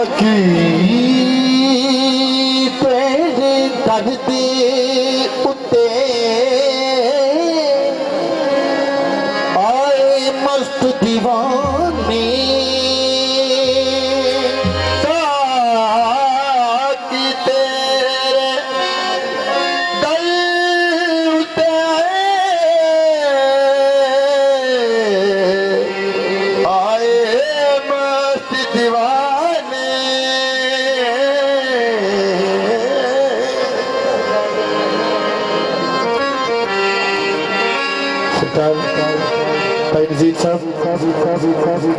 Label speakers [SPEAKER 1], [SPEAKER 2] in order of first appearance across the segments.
[SPEAKER 1] सकी तेरे दर्द उत्ते आए मस्त दीवाने साकी तेरे दर्द उत्ते आए मस्त दीवाने नज़ीर साहब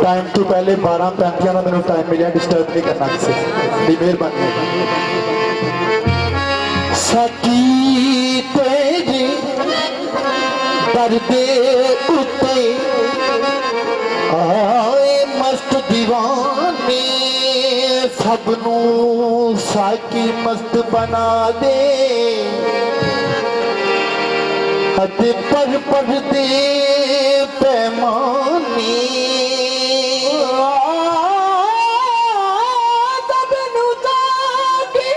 [SPEAKER 1] टाइम तो पहले 12:35 का मैंने टाइम मिले डिस्टर्ब नहीं करना किसी की मेहरबानी सकी तेरे दर्द उत्ते आए मस्त दीवाने सबनू साकी मस्त बना दे अते पर दे पैमानी सबनू साकी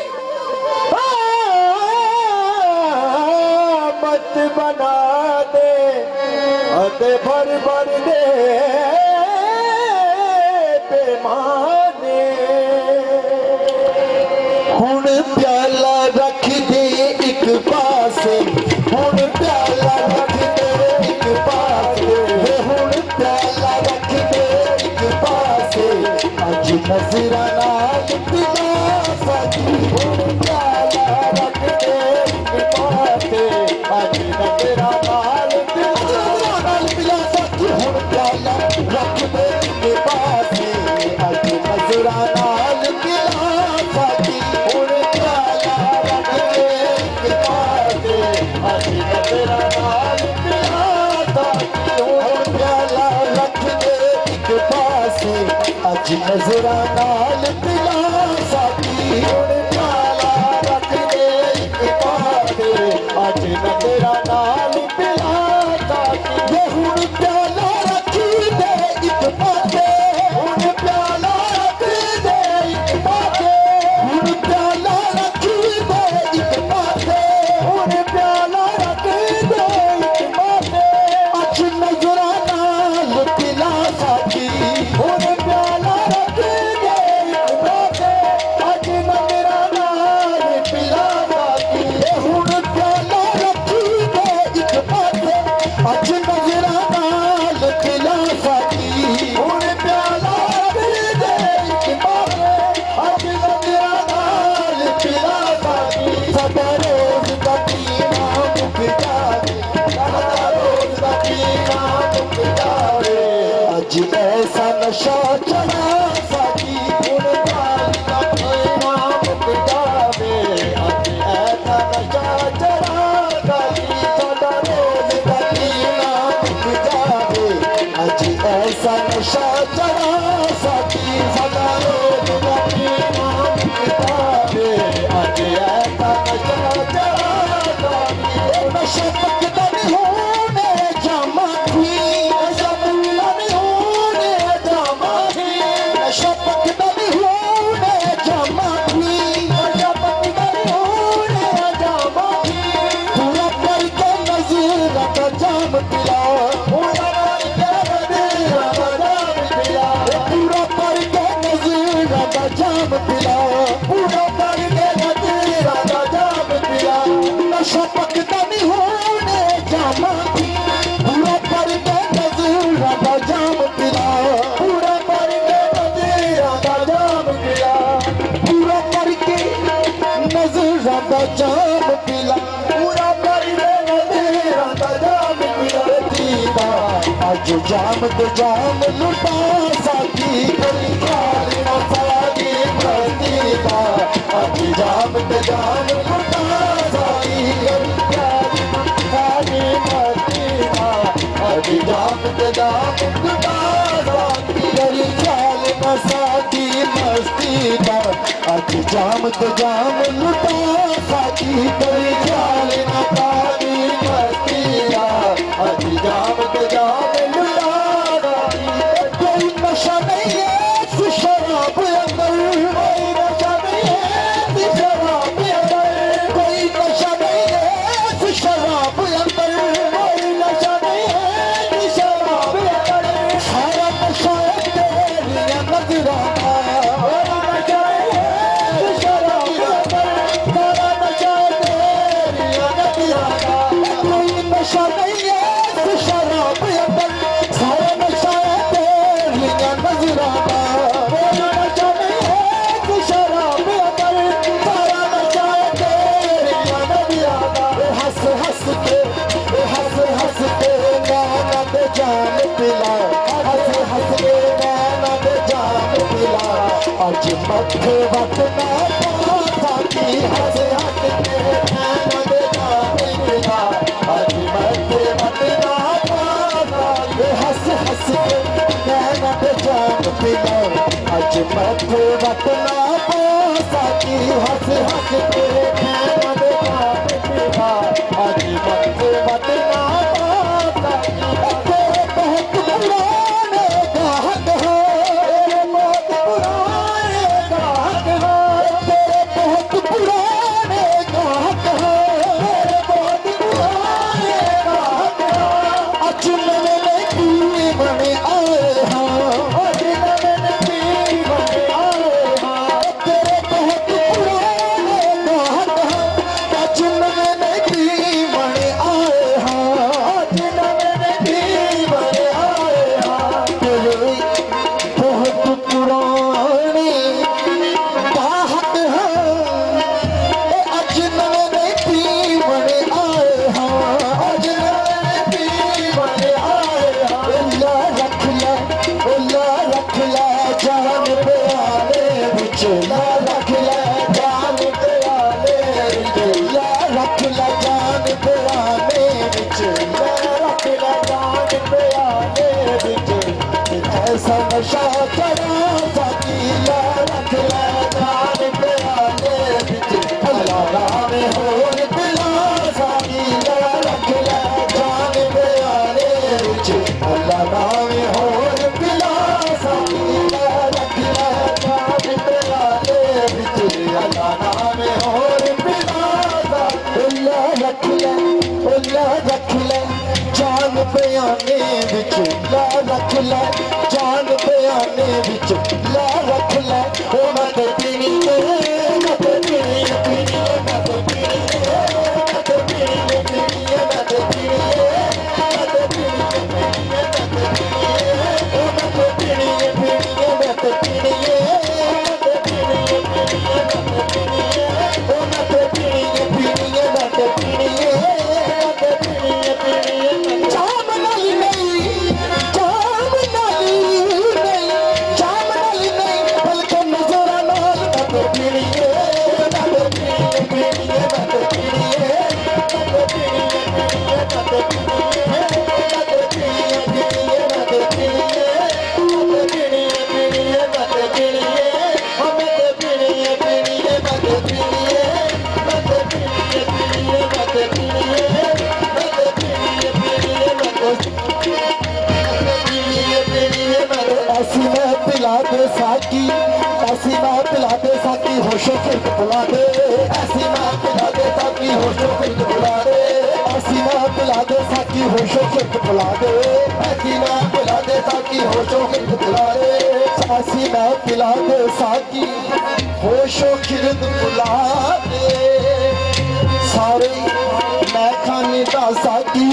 [SPEAKER 1] मस्त बना दे अते भर दे पैमाने हुण प्याला रख दे एक पासे हुण प्याला रख दे एक पासे हुण प्याला रख दे एक पासे अज नजराना पिला सकी हुण प्याला रख दे एक पासे अज नजराना पिला सकी हुण प्याला रख दे एक पासे अज नजराना पिला सकी हुण प्याला रख दे एक पासे अज नजराना पिला सकी हुण प्याला रख दे एक पासे अज नजराना पिला सकी हुण प्याला रख दे एक पासे अज नजराना पिला सकी हुण प्याला रख दे एक पासे हुण प्याला रख दे एक पासे हुण प्याला रख दे एक पासे हुण प्याला रख दे एक पासे अज नजराना पिला सकी हुण प्याला रख दे एक पासे अज नजराना पिला सकी हुण प्याला रख दे एक पासे अज नजराना पिला सकी हुण प्याला रख दे एक पासे अज नजराना पिला सकी सदा रोज दा पीना मुक जावे सदा रोज दा पीना मुक जावे अज ऐसा नशा चढ़ा सकी हुण प्याल दा पीना मुक जावे अज ऐसा नशा चढ़ा सकी सदा रोज दा पीना मुक जावे अज ऐसा नशा चढ़ा सकी सदा रोज दा पीना मुक जावे अज ऐसा नशा चढ़ा सकी नशा पकदा नहीं होने जामा थी नशा पकदा नहीं होने जामा थी नशा पकदा नहीं होने जामा थी नशा पकदा नहीं होने जामा थी पूरा पर के नज़ीर का जाम पिला पूरा पर के नज़ीर का जाम पिला पूरा पर के नज़ीर का जाम पिला पूरा पर के नज़ीर का जाम पिला नशा पकदा नहीं होने जामा थी पूरा पर के नज़ीर का जाम पिला पूरा पर के नज़ीर का जाम पिला पूरा पर के नज़ीर का जाम पिला पूरा पर के नज़ीर का जाम पिला दीदा अज जाम ते जाम लुटा सकी कोई ख्याल न सागी दीदा अज जाम ते जाम लुटा सकी कोई ख्याल न सागी दीदा अज जाम ते जाम लुटा सकी कोई ख्याल न सागी मस्ती दा अज जाम ते जाम लुटा सकी कोई ख्याल न सागी मस्ती दा अज जाम ते जाम लुटा कोई नशा नहीं है शराब अंदर अज मथे वट ना साकी हस हस के नैना दे नाल पिला अज मथे वट ना हस हस के नैना दे जान पिला अज मथे वट ना साकी हस हस के नैना दे नाल पिला अज मथे वट ना नशा करा साकी ला रख ला जान प्याले बिच अल्लाह नाम होर पिला साकी ला रख ला जान प्याले बिच अल्लाह नाम होर पिला साकी ला रख ला जान प्याले बिच अल्लाह नाम होर पिला अल्लाह रख ले जान बयाने बिच ला रख ले जान बयाने बिच ला रख ले ओ मत पीनी मत पीनी पीनी मत पीनी मत पीनी पीनी मत पीनी मत पीनी ओ मत पीनी पीनी मत पीनी मत पीनी ओ मत पीनी पीनी मत पीनी साकी ऐसी माँ पिला दे साकी होशो फिर बुला दे ऐसी माँ पिला दे साकी होशो फिर बुला दे ऐसी माँ पिला दे साकी होशो फिर बुला दे ऐसी माँ पिला दे साकी होशो फिर बुला दे ऐसी माँ पिला दे साकी होशो खिरद बुला दे सारे मैं खाने दा साकी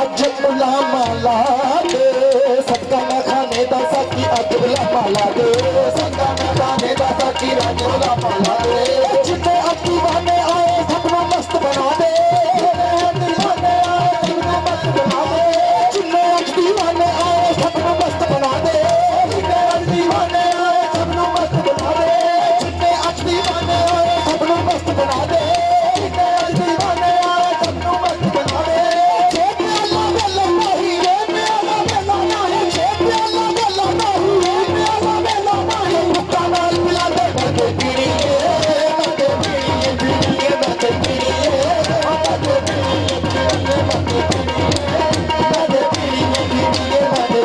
[SPEAKER 1] अज बुलामा ला दे सदका मैं खाने दा साकी अज बुलामा ला दे सदका मैं खाने दा साकी अज बुलामा ला दे जितने अज दीवाने आए सबको मस्त बना दे दीवाने आए सबको मस्त बना दे जितने अज दीवाने आए सबको मस्त बना दे जितने अज दीवाने आए सबको मस्त बना दे जितने अज दीवाने आए सबको मस्त बना दे जितने अज दीवाने आए सबको मस्त बना दे जे प्याला वेला नहीं रे प्याला वेला नहीं जे प्याला वेला नहीं रे प्याला वेला नहीं भुक्का नाल पिला दे मत पीनी मत पीनी पीनी मत पीनी मत पीनी मत पीनी मत पीनी मत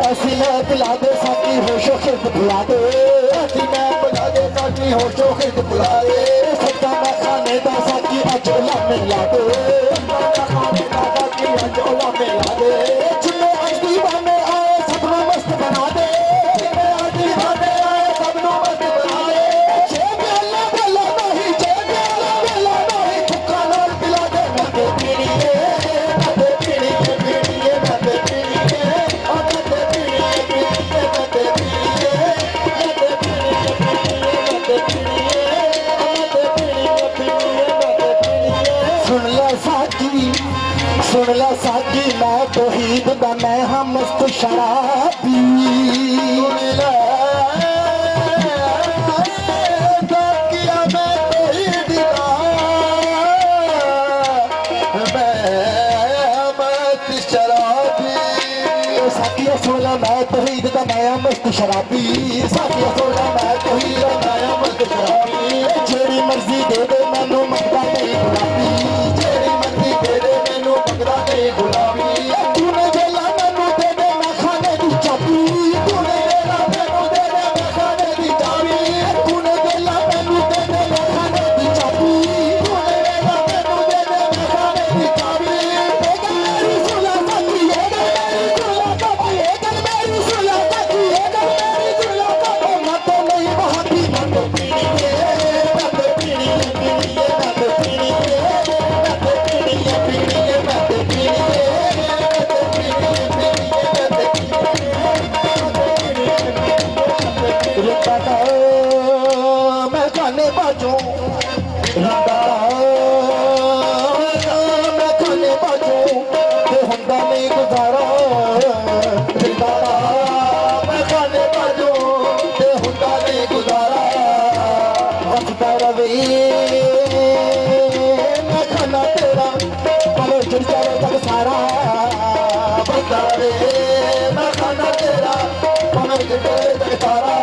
[SPEAKER 1] ऐसी मैं पिला दे साकी होशो खिरद बुला दे ऐसी मैं पिला दे साकी होशो खिरद बुला दे सच्चा मैं खाने दा साकी अजोला मिला दे सच्चा मैं खाने दा साकी अजोला मिला दे जिन्ने अज दीवाने आए सबको मस्त बना दे जिन्ने अज दीवाने आए सबको मस्त बना दे जे प्याला वेला नहीं जे प्याला वेला नहीं भुक्का नाल पिला दे मत पीनी मत पीनी पीनी मत पीनी सुन ला साकी सुन ला साकी मैं तौहीद दा मैं हाँ मस्त शराबी सुन ला साकिया मैं तौहीद दा मैं मस्त शराबी साकिया सुन ला मैं तौहीद दा मैं हाँ मस्त शराबी साकिया सुन ला मैं तौहीद दा मैं हाँ मस्त शराबी जेड़ी मर्जी दे दे मैनू मंगदा नहीं गुलाबी जेड़ी मर्जी दे दे मैनू मंगदा नहीं गुलाबी तूने वेला मैनू दे दे मैं खाने दी चाबी तूने वेला मैनू दे दे मैं खाने दी चाबी तूने वेला मैनू दे दे मैं खाने दी चाबी तूने वेला मैनू दे दे मैं खाने दी चाबी ए गल मेरी सुला साकी ए गल मेरी सुला साकी ए गल मेरी सुला साकी ए गल मेरी सुला साकी मैं तो नहीं बहाती मैं तो पीनी मैं खाने बाजू मैं खाने बाजू ते हुंदा नहीं गुजारा मैं खाने बाजू ते हुंदा नहीं गुजारा बचता रवे मैं खाना तेरा पर चुरचा तक सारा बचता रवे मैं खाना तेरा पर चुरचा तक सारा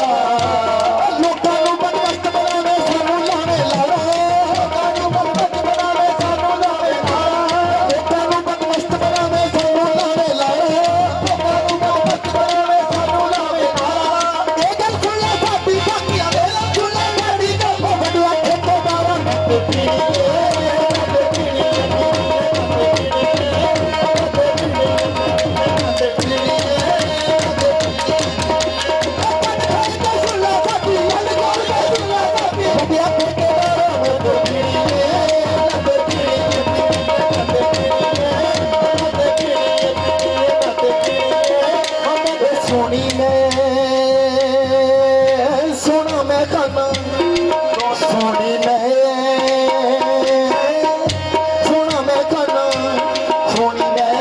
[SPEAKER 1] सोना मैं खाना सोनी मैं सोना मैं खाना सोनी मैं सोना मैं खाना सोनी मैं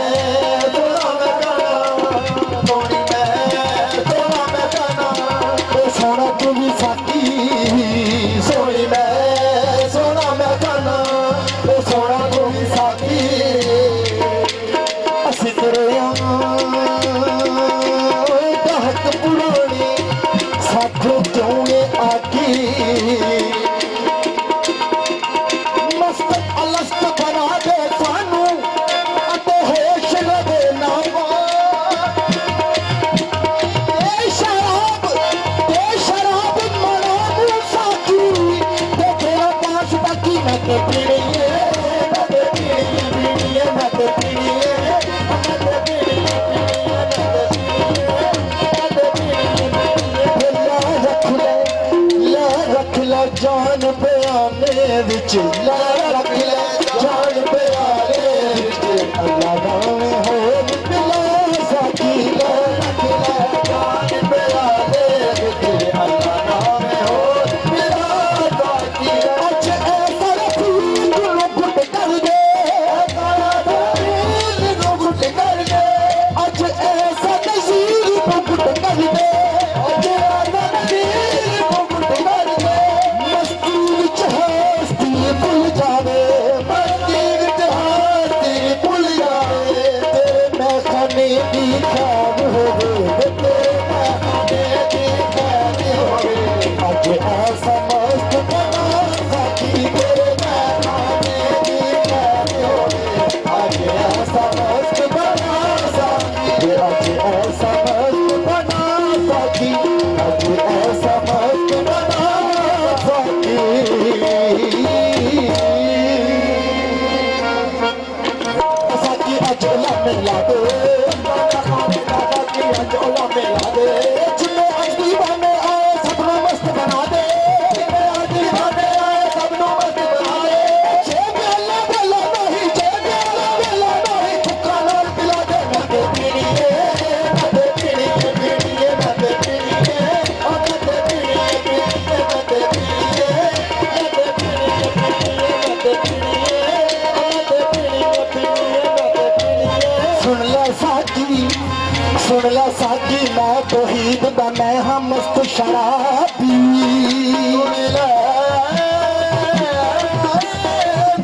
[SPEAKER 1] सोना मैं खाना सोना तू भी साकी सोनी मैं सोना मैं खाना सोना तू भी साकी असी तेरे दहक पुरानी साथों क्यों आगी मस्त अलस्त बना दे सानू अते होश लगे ना शराब मना साकी ते तेरा पास बाकी मैं तो पीड़ी मैं तो पीड़ी मैं तो पीड़ी जान प्याने विच ला रख ले जान प्याने विच अल्लाह नाम हो मिला साकी ला रख ले जान प्याने विच अल्लाह नाम हो मिला साकी अज ऐसा रफीक नु गुट कर दे सारा रफीक नु गुट कर दे अज ऐसा नज़ीर नु गुट कर दे अज ऐसा नज़ीर नु गुट कर दे भूल जावे मस्ती विच हाथी भूल जावे तेरे मैं खाने दी खाब होवे तेरे मैं खाने दी खाब होवे अज ऐसा मस्त बना साकी तेरे मैं खाने दी खाब होवे अज ऐसा मस्त बना साकी अज ऐसा मस्त बना साकी अज ऐसा मस्त बना साकी अजोला मिला दे अजोला मिला दे जिन्हें अज दीवाने आए सबनों मस्त बना दे दीवाने आए सबनों मस्त बना दे जे बेला बेला नहीं जे बेला बेला नहीं भुक्का नाल पिला दे मैं ते पीनी मैं ते पीनी मैं ते पीनी मैं ते पीनी मैं ते पीनी मैं ते पीनी मैं ते पीनी सुन ला साकी मैं तौहीद दा मैं हाँ मस्त शराबी सुन ला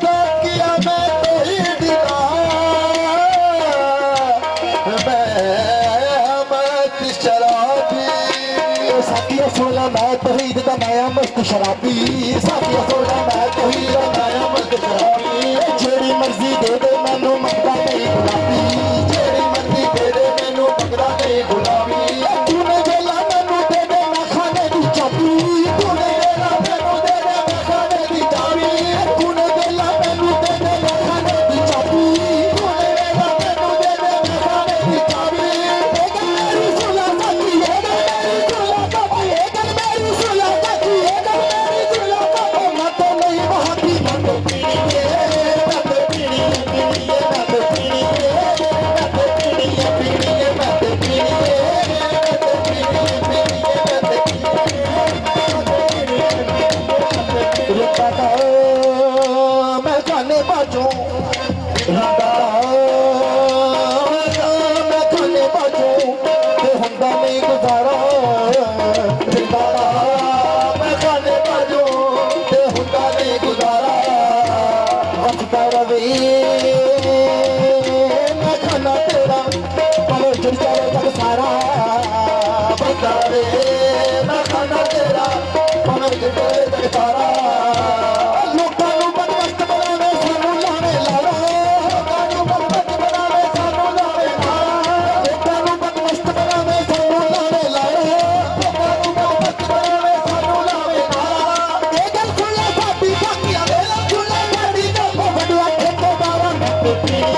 [SPEAKER 1] साकिया मैं तौहीद दा मैं मस्त शराबी साकिया सुन ला मैं तौहीद दा मैं हाँ मस्त शराबी साकिया सुन ला मैं तौहीद दा मैं हाँ मस्त शराबी जेड़ी मर्जी दे दे मैनू मंगदा नहीं गुलाबी जेड़ी मर्जी दे दे मैनू मंगदा नहीं गुलाबी तूने वेला मैनू दे दे मैं खाने दी चाबी तूने वेला मैनू दे दे मैं खाने दी चाबी तूने वेला मैनू दे दे मैं खाने दी चाबी तूने वेला मैनू दे दे मैं खाने दी चाबी ए गल मेरी सुला साकी ए गल मेरी सुला साकी ए गल मेरी सुला साकी ए गल मेरी सुला साकी मैं तो नहीं बहाती मैं तो पीनी है मैं तो पीनी है मैं तो पीनी है मैं तो पीनी है पीनी है मैं तो पीनी है मैं खाने बाजू रंगा मैं खाने बाजू ते हुंदा नहीं गुजारा जिंदा मैं खाने बाजू ते हुंदा नहीं गुजारा बचता रवे मैं खाना तेरा पर जुड़ता तक सारा बचता रवे मैं खाना तेरा पर जुड़ता तक सारा लोकां नूं बदमस्त बनावे सानू लावे लाड़ा लोकां नूं बदमस्त बनावे सानू लावे लाड़ा लोकां नूं बदमस्त बनावे सानू लावे लाड़ा लोकां नूं बदमस्त बनावे सानू लावे लाड़ा ए गल सुला साडी साकिया वेला सुला साडी दा बड़वा ठेकेदारा मैं ते पीनी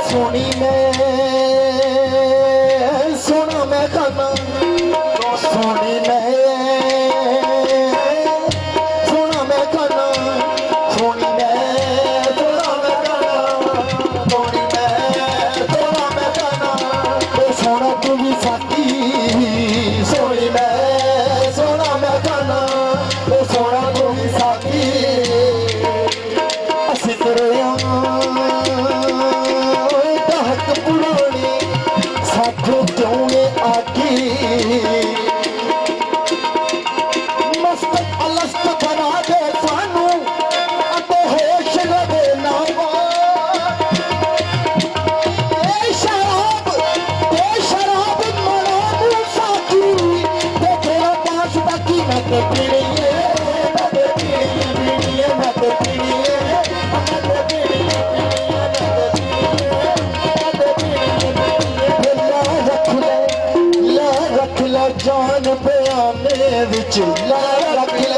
[SPEAKER 1] सोनी मैं सोना मैं खाना सोनी मैं सोना मैं खाना सोनी मैं सोना मैं खाना सोनी मैं सोना मैं खाना सोना तू भी साकी सोनी मैं सोना मैं खाना सोना तू भी साकी असी तेरे हक पुरानी साथों क्यों ने आकी मस्त अलस्त बना दे सानू अते होश लगे नावा ए शराब मना मूसा की ते तेरा पास बाकी मैं ते पीनी है मैं ते पीनी है मैं ते पीनी है मैं ते पीनी है रख ला जान बयाने विच ला रख ला